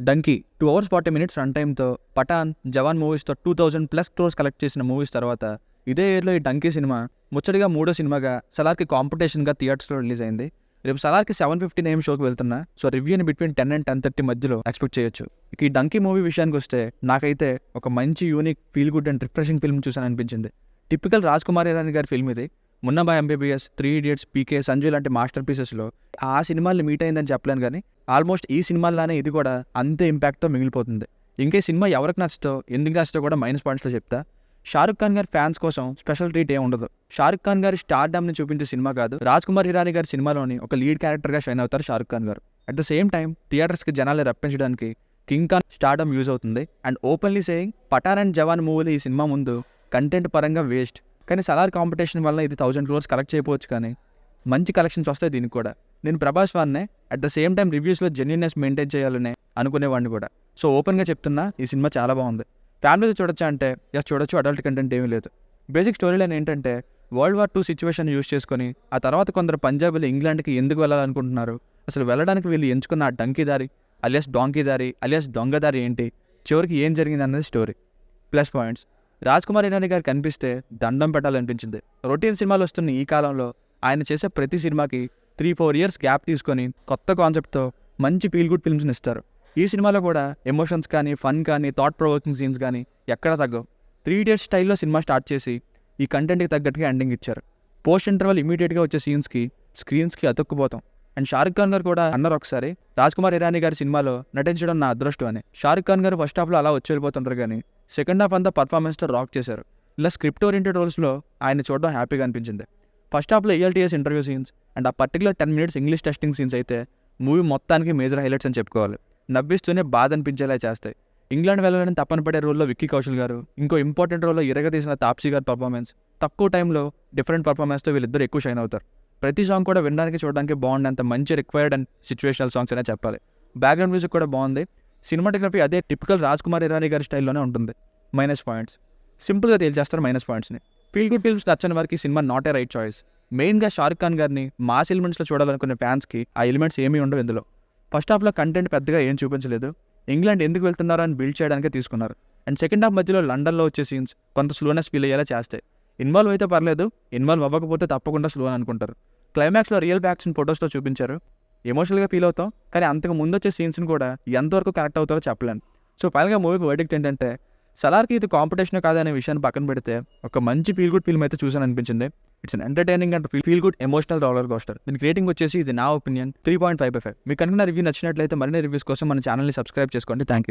Donkey 2 hours 40 minutes run టైమ్తో పఠాన్, జవాన్ మూవీస్తో 2000+ crores collect చేసిన మూవీస్ తర్వాత ఇదే ఇయర్లో ఈ డంకీ సినిమా ముచ్చటగా మూడో సినిమాగా సలార్కి కాంపిటీషన్గా థియేటర్స్లో రిలీజ్ అయింది. రేపు సలార్కి 7:15 AM షోకి వెళ్తున్నా. సో రివ్యూని బిట్వీన్ 10 and 10:30 మధ్యలో ఎక్స్పెక్ట్ చేయొచ్చు. ఇక ఈ డంకీ మూవీ విషయానికి వస్తే నాకైతే ఒక మంచి unique feel good and refreshing film చూసాను అనిపించింది. టిపికల్ రాజ్ కుమార్ ఇరానీ గారి ఫిల్మ్ ఇది. మున్నాబాయ్ ఎంబీబీఎస్, 3 Idiots, పీకే, సంజయ్ లాంటి మాస్టర్ పీసెస్లో ఆ సినిమాలు మీట్ అయిందని చెప్పలేను, కానీ ఆల్మోస్ట్ ఈ సినిమాల్లానే ఇది కూడా అంతే ఇంపాక్ట్తో మిగిలిపోతుంది. ఇంకే సినిమా ఎవరికి నచ్చుతో ఎందుకు నచ్చుతో కూడా మైనస్ పాయింట్స్లో చెప్తా. షారుఖ్ ఖాన్ గారి ఫ్యాన్స్ కోసం స్పెషల్ ట్రీట్ ఏం ఉండదు. షారుఖ్ ఖాన్ గారి స్టార్డమ్ని చూపించే సినిమా కాదు, రాజ్ కుమార్ ఇరానీ గారి సినిమాలోని ఒక లీడ్ క్యారెక్టర్గా షైన్ అవుతారు షారుఖ్ ఖాన్ గారు. అట్ ద సేమ్ టైం థియేటర్స్కి జనాల్ని రప్పించడానికి కింగ్ ఖాన్ స్టార్డమ్ యూజ్ అవుతుంది. And openly saying Pathaan and Jawan మూవీలు ఈ సినిమా ముందు కంటెంట్ పరంగా వేస్ట్. కానీ సలార్ కాంపిటీషన్ వల్ల ఇది 1000 crores కలెక్ట్ చేయకపోవచ్చు, కానీ మంచి కలెక్షన్స్ వస్తాయి దీనికి కూడా. నేను ప్రభాస్ వాన్నే, అట్ ద సేమ్ టైం రివ్యూస్లో జెన్యూనెస్ మెయింటైన్ చేయాలనే అనుకునేవాడిని కూడా. సో ఓపెన్గా చెప్తున్నా, ఈ సినిమా చాలా బాగుంది. ఫ్యామిలీతో చూడొచ్చా అంటే ఎస్ చూడొచ్చు, అడల్ట్ కంటెంట్ ఏమీ లేదు. బేసిక్ స్టోరీ లైన్ ఏంటంటే World War II situation use చేసుకొని ఆ తర్వాత కొందరు పంజాబీలు ఇంగ్లాండ్కి ఎందుకు వెళ్ళాలనుకుంటున్నారు, అసలు వెళ్ళడానికి వీళ్ళు ఎంచుకున్న ఆ డంకీ దారి అలియాస్ డాంకీ దారి అలియాస్ దొంగదారి ఏంటి, చివరికి ఏం జరిగింది అన్నది story. Plus points, Raj Kumar Irani గారు కనిపిస్తే దండం పెట్టాలనిపించింది. రొటీన్ సినిమాలు వస్తున్న ఈ కాలంలో ఆయన చేసే ప్రతి సినిమాకి 3-4 years గ్యాప్ తీసుకొని కొత్త కాన్సెప్ట్తో మంచి ఫీల్ గుడ్ ఫిల్మ్స్ని ఇస్తారు. ఈ సినిమాలో కూడా ఎమోషన్స్ కానీ, ఫన్ కానీ, థాట్ ప్రొవోకింగ్ సీన్స్ కానీ ఎక్కడ తగ్గవు. 3 Idiots స్టైల్లో సినిమా స్టార్ట్ చేసి ఈ కంటెంట్కి తగ్గట్టుగా ఎండింగ్ ఇచ్చారు. పోస్ట్ ఇంటర్వల్ ఇమీడియట్గా వచ్చే సీన్స్కి స్క్రీన్స్కి అతుక్కుపోతాం. అండ్ షారుఖ్ ఖాన్ గారు కూడా అన్నారు ఒకసారి, రాజ్ కుమార్ ఇరానీ గారి సినిమాలో నటించడం నా అదృష్టం అని. షారుఖ్ ఖాన్ గారు ఫస్ట్ హాఫ్లో అలా వచ్చి వెళ్ళిపోతుంటారు, కానీ సెకండ్ హాఫ్ అంతా పర్ఫార్మెన్స్తో రాక్ చేశారు. ఇలా స్క్రిప్ట్ ఓరియంటెడ్ రోల్స్లో ఆయన చూడడం హ్యాపీగా అనిపించింది. ఫస్ట్ హాఫ్లో ELTS ఇంటర్వ్యూ సీన్స్ అండ్ ఆ particular 10 minutes English testing scenes అయితే మూవీ మొత్తానికి మేజర్ హైలైట్స్ అని చెప్పుకోవాలి. నవ్విస్తూనే బాధ అనిపించేలా చేస్తాయి. ఇంగ్లాండ్ వెళ్ళాలని తప్పన పడే రోల్లో విక్కీ కౌశల్ గారు, ఇంకో ఇంపార్టెంట్ రోల్లో ఇరగదీసిన తాప్సీ గారి పర్ఫార్మెన్స్, తక్కువ టైంలో డిఫరెంట్ పర్ఫార్మెన్స్తో వీళ్ళిద్దరు ఎక్కువ షైన్ అవుతారు. ప్రతి సాంగ్ కూడా వినడానికి చూడడానికి బాగుండేంత మంచి రిక్వైర్డ్ అండ్ సిచ్యువేషనల్ సాంగ్స్ అనే చెప్పాలి. బ్యాక్గ్రౌండ్ మ్యూజిక్ కూడా బాగుంది. సినిమాటోగ్రఫీ అదే టిపికల్ రాజ్ కుమార్ ఇరానీ గారి స్టైల్లోనే ఉంటుంది. మైనస్ పాయింట్స్, సింపుల్గా తేల్చేస్తారు మైనస్ పాయింట్స్ని. ఫీల్ గుడ్ ఫిల్మ్స్ నచ్చని వారికి cinema not a right choice. మెయిన్గా షారుఖ్ ఖాన్ గారిని మాస్ ఎలిమెంట్స్లో చూడాలనుకునే ఫ్యాన్స్కి ఆ ఎలిమెంట్స్ ఏమీ ఉండవు ఇందులో. ఫస్ట్ హాఫ్లో కంటెంట్ పెద్దగా ఏం చూపించలేదు. ఇంగ్లాండ్ ఎందుకు వెళ్తున్నారో అని బిల్డ్ చేయడానికే తీసుకున్నారు. అండ్ సెకండ్ హాఫ్ మధ్యలో లండన్లో వచ్చే సీన్స్ కొంత స్లోనెస్ ఫీల్ అయ్యేలా చేస్తాయి. ఇన్వాల్వ్ అయితే పర్లేదు, ఇన్వాల్వ్ అవ్వకపోతే తప్పకుండా స్లో అని అనుకుంటారు. క్లైమాక్స్లో రియల్ ఫ్యాక్ట్స్ని ఫొటోస్తో చూపించారు. ఎమోషనల్గా ఫీల్ అవుతాం, కానీ అంతకు ముందు వచ్చే సీన్స్ని కూడా ఎంతవరకు కరెక్ట్ అవుతారో చెప్పలేను. సో ఫైనల్గా మూవీకి వర్డిక్ట్ ఏంటంటే, సలార్కి ఇది కాంపిటీషన్ కాదనే విషయాన్ని పక్కన పెడితే ఒక మంచి ఫీల్ గుడ్ ఫిల్మ్ అయితే చూసాను అనిపించింది. It's an entertaining and feel good emotional roller coaster. దీనికి రేటింగ్ వచ్చేసి, ఇది నా ఒపీనియన్, 3.5/5. మీకు కనుక రివ్యూ నచ్చినట్లయితే మరిన్ని రివ్యూస్ కోసం మన ఛానల్ని సబ్స్క్రైబ్ చేసుకోండి. Thank you.